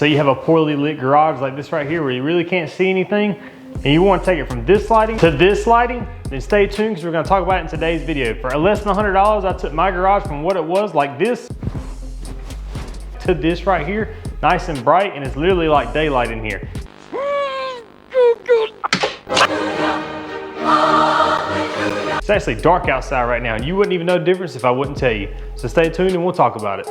So you have a poorly lit garage like this right here where you really can't see anything, and you want to take it from this lighting to this lighting, then stay tuned because we're going to talk about it in today's video. For less than $100, I took my garage from what it was like this to this right here, nice and bright, and it's literally like daylight in here. It's actually dark outside right now, and you wouldn't even know the difference if I wouldn't tell you. So stay tuned and we'll talk about it.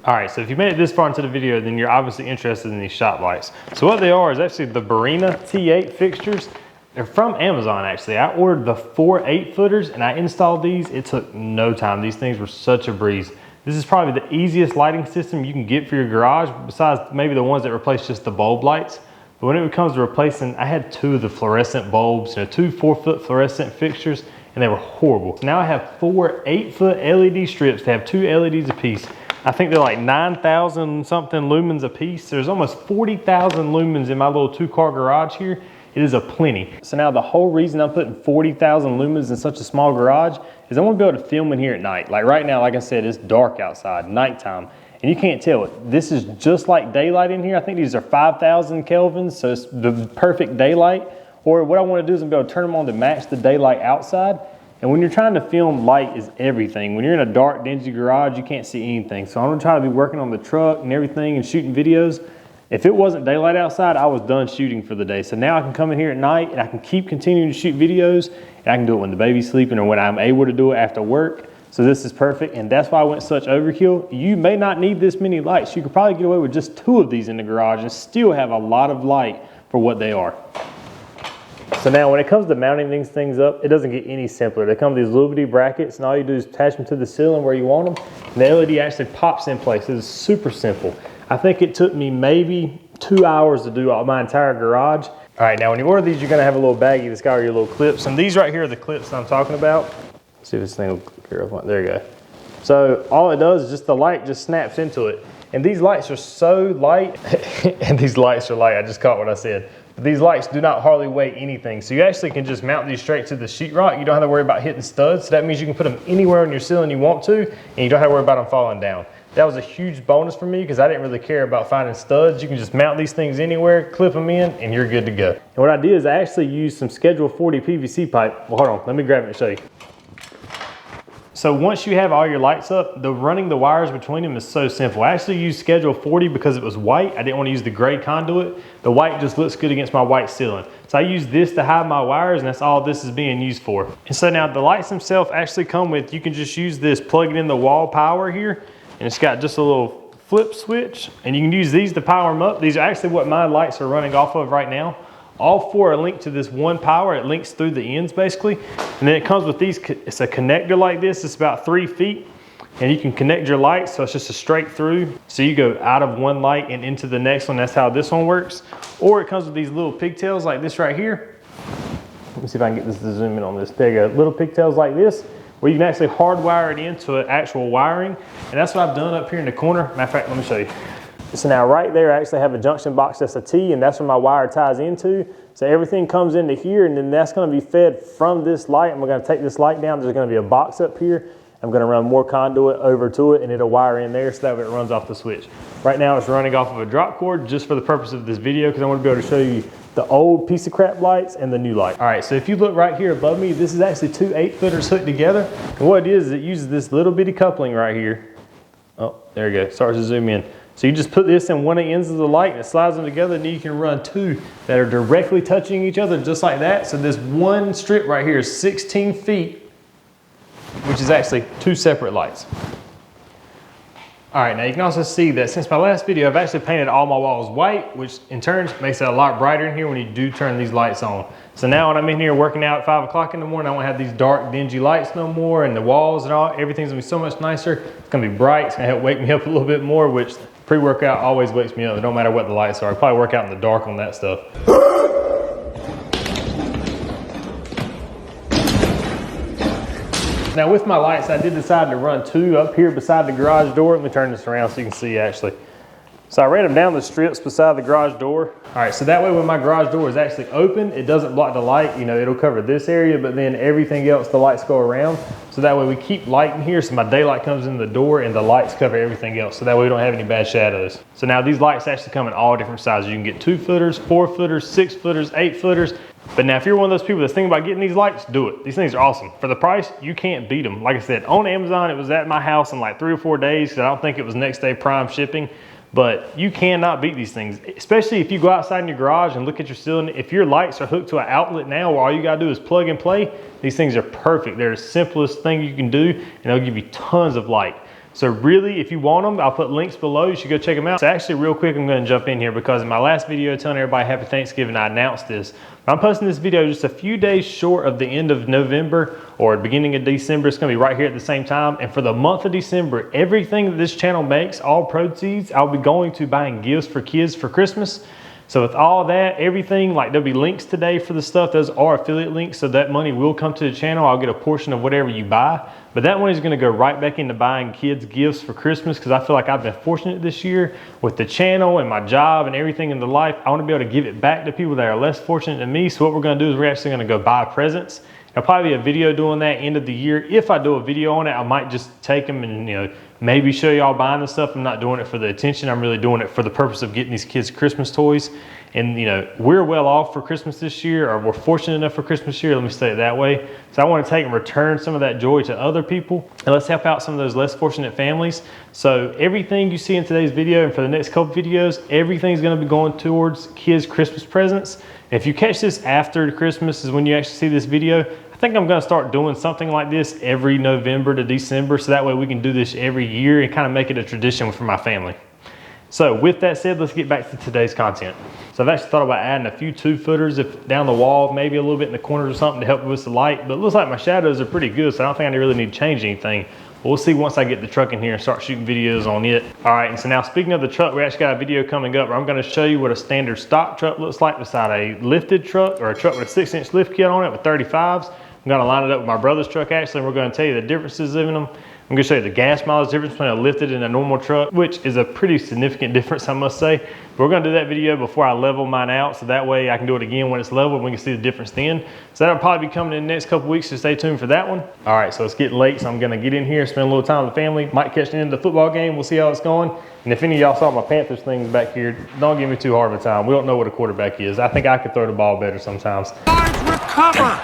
All right, so if you made it this far into the video, then you're obviously interested in these shop lights. So what they are is actually the Barrina T8 fixtures. They're from Amazon, actually. I ordered the 4 8-footers and I installed these. It took no time. These things were such a breeze. This is probably the easiest lighting system you can get for your garage, besides maybe the ones that replace just the bulb lights. But when it comes to replacing, I had 2 of the fluorescent bulbs, 2 4-foot fluorescent fixtures, and they were horrible. So now I have 4 8-foot LED strips. They have 2 LEDs a piece. I think they're like 9,000 something lumens a piece. There's almost 40,000 lumens in my little 2-car garage here. It is a plenty. So now the whole reason I'm putting 40,000 lumens in such a small garage is I want to be able to film in here at night. Like right now, like I said, it's dark outside, nighttime, and you can't tell it. This is just like daylight in here. I think these are 5,000 kelvins, so it's the perfect daylight. Or what I want to do is I'm be able to turn them on to match the daylight outside. And when you're trying to film, light is everything. When you're in a dark, dingy garage, you can't see anything. So I'm gonna try to be working on the truck and everything and shooting videos. If it wasn't daylight outside, I was done shooting for the day. So now I can come in here at night and I can keep continuing to shoot videos, and I can do it when the baby's sleeping or when I'm able to do it after work. So this is perfect, and that's why I went such overkill. You may not need this many lights. You could probably get away with just 2 of these in the garage and still have a lot of light for what they are. So now when it comes to mounting these things up, it doesn't get any simpler. They come with these little bitty brackets, and all you do is attach them to the ceiling where you want them, and the LED actually pops in place. It is super simple. I think it took me maybe 2 hours to do my entire garage. All right, now when you order these, you're gonna have a little baggie that's got all your little clips, and these right here are the clips that I'm talking about. Let's see if this thing will clear up. There you go. So all it does is just the light just snaps into it. And these lights are so light, and these lights are light, I just caught what I said. But these lights do not hardly weigh anything. So you actually can just mount these straight to the sheetrock. You don't have to worry about hitting studs. So that means you can put them anywhere on your ceiling you want to, and you don't have to worry about them falling down. That was a huge bonus for me because I didn't really care about finding studs. You can just mount these things anywhere, clip them in, and you're good to go. And what I did is I actually used some Schedule 40 PVC pipe. Well, hold on, let me grab it and show you. So once you have all your lights up, running the wires between them is so simple. I actually used Schedule 40 because it was white. I didn't want to use the gray conduit. The white just looks good against my white ceiling. So I used this to hide my wires, and that's all this is being used for. And so now the lights themselves actually come with, you can just use this, plug it in the wall power here, and it's got just a little flip switch, and you can use these to power them up. These are actually what my lights are running off of right now. All 4 are linked to this one power. It links through the ends basically. And then it comes with these, it's a connector like this. It's about 3 feet. And you can connect your lights, so it's just a straight through. So you go out of one light and into the next one. That's how this one works. Or it comes with these little pigtails like this right here. Let me see if I can get this to zoom in on this. There you go, little pigtails like this, where you can actually hardwire it into an actual wiring. And that's what I've done up here in the corner. Matter of fact, let me show you. So now right there, I actually have a junction box that's a T, and that's where my wire ties into. So everything comes into here, and then that's gonna be fed from this light. And we're gonna take this light down. There's gonna be a box up here. I'm gonna run more conduit over to it, and it'll wire in there so that way it runs off the switch. Right now it's running off of a drop cord just for the purpose of this video, because I wanna be able to show you the old piece of crap lights and the new light. All right, so if you look right here above me, this is actually 2 8-footers hooked together. And what it is it uses this little bitty coupling right here. Oh, there you go, starts to zoom in. So you just put this in one of the ends of the light and it slides them together, and then you can run 2 that are directly touching each other just like that. So this one strip right here is 16 feet, which is actually 2 separate lights. All right, now you can also see that since my last video, I've actually painted all my walls white, which in turn makes it a lot brighter in here when you do turn these lights on. So now when I'm in here working out at 5 o'clock in the morning, I won't have these dark, dingy lights no more, and the walls and all, everything's gonna be so much nicer. It's gonna be bright, it's gonna help wake me up a little bit more, which pre-workout always wakes me up. It don't matter what the lights are. I probably work out in the dark on that stuff. Now with my lights, I did decide to run 2 up here beside the garage door. Let me turn this around so you can see actually. So I ran them down the strips beside the garage door. All right, so that way when my garage door is actually open, it doesn't block the light. You know, it'll cover this area, but then everything else, the lights go around. So that way we keep light in here, so my daylight comes in the door and the lights cover everything else. So that way we don't have any bad shadows. So now these lights actually come in all different sizes. You can get 2 footers, 4 footers, 6 footers, 8 footers. But now if you're one of those people that's thinking about getting these lights, do it. These things are awesome. For the price, you can't beat them. Like I said, on Amazon, it was at my house in like 3 or 4 days, because I don't think it was next day prime shipping. But you cannot beat these things, especially if you go outside in your garage and look at your ceiling. If your lights are hooked to an outlet now where all you gotta do is plug and play, these things are perfect. They're the simplest thing you can do, and they'll give you tons of light. So really, if you want them, I'll put links below. You should go check them out. So actually, real quick, I'm gonna jump in here because in my last video telling everybody Happy Thanksgiving, I announced this. I'm posting this video just a few days short of the end of November or beginning of December. It's gonna be right here at the same time. And for the month of December, everything that this channel makes, all proceeds, I'll be going to buying gifts for kids for Christmas. So with all that, everything, like there'll be links today for the stuff. Those are affiliate links, so that money will come to the channel. I'll get a portion of whatever you buy, but that money is gonna go right back into buying kids gifts for Christmas, because I feel like I've been fortunate this year with the channel and my job and everything in the life. I wanna be able to give it back to people that are less fortunate than me. So what we're gonna do is we're actually gonna go buy presents. There'll probably be a video doing that end of the year. If I do a video on it, I might just take them and, you know, maybe show y'all buying the stuff. I'm not doing it for the attention. I'm really doing it for the purpose of getting these kids Christmas toys. And you know, we're well off for Christmas this year, or we're fortunate enough for Christmas this year, let me say it that way. So I want to take and return some of that joy to other people, and let's help out some of those less fortunate families. So everything you see in today's video and for the next couple videos, everything's going to be going towards kids Christmas presents. And if you catch this after Christmas is when you actually see this video, I think I'm going to start doing something like this every November to December, so that way we can do this every year and kind of make it a tradition for my family. So with that said, let's get back to today's content. So I've actually thought about adding a few 2 footers down the wall, maybe a little bit in the corners or something to help with the light, but it looks like my shadows are pretty good, so I don't think I really need to change anything. But we'll see once I get the truck in here and start shooting videos on it. All right, and so now speaking of the truck, we actually got a video coming up where I'm gonna show you what a standard stock truck looks like beside a lifted truck, or a truck with a 6-inch lift kit on it with 35s. I'm gonna line it up with my brother's truck actually, and we're gonna tell you the differences in them. I'm gonna show you the gas mileage difference between a lifted and a normal truck, which is a pretty significant difference, I must say. But we're gonna do that video before I level mine out, so that way I can do it again when it's level and we can see the difference then. So that'll probably be coming in the next couple weeks, so stay tuned for that one. All right, so it's getting late, so I'm gonna get in here, spend a little time with the family, might catch the end of the football game, we'll see how it's going. And if any of y'all saw my Panthers things back here, don't give me too hard of a time. We don't know what a quarterback is. I think I could throw the ball better sometimes. Recover!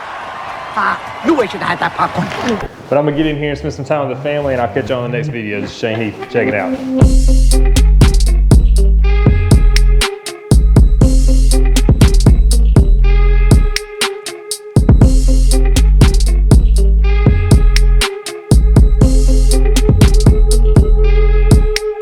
You should have that popcorn. But I'm gonna get in here and spend some time with the family, and I'll catch you on the next video. This is Shane Heath. Check it out.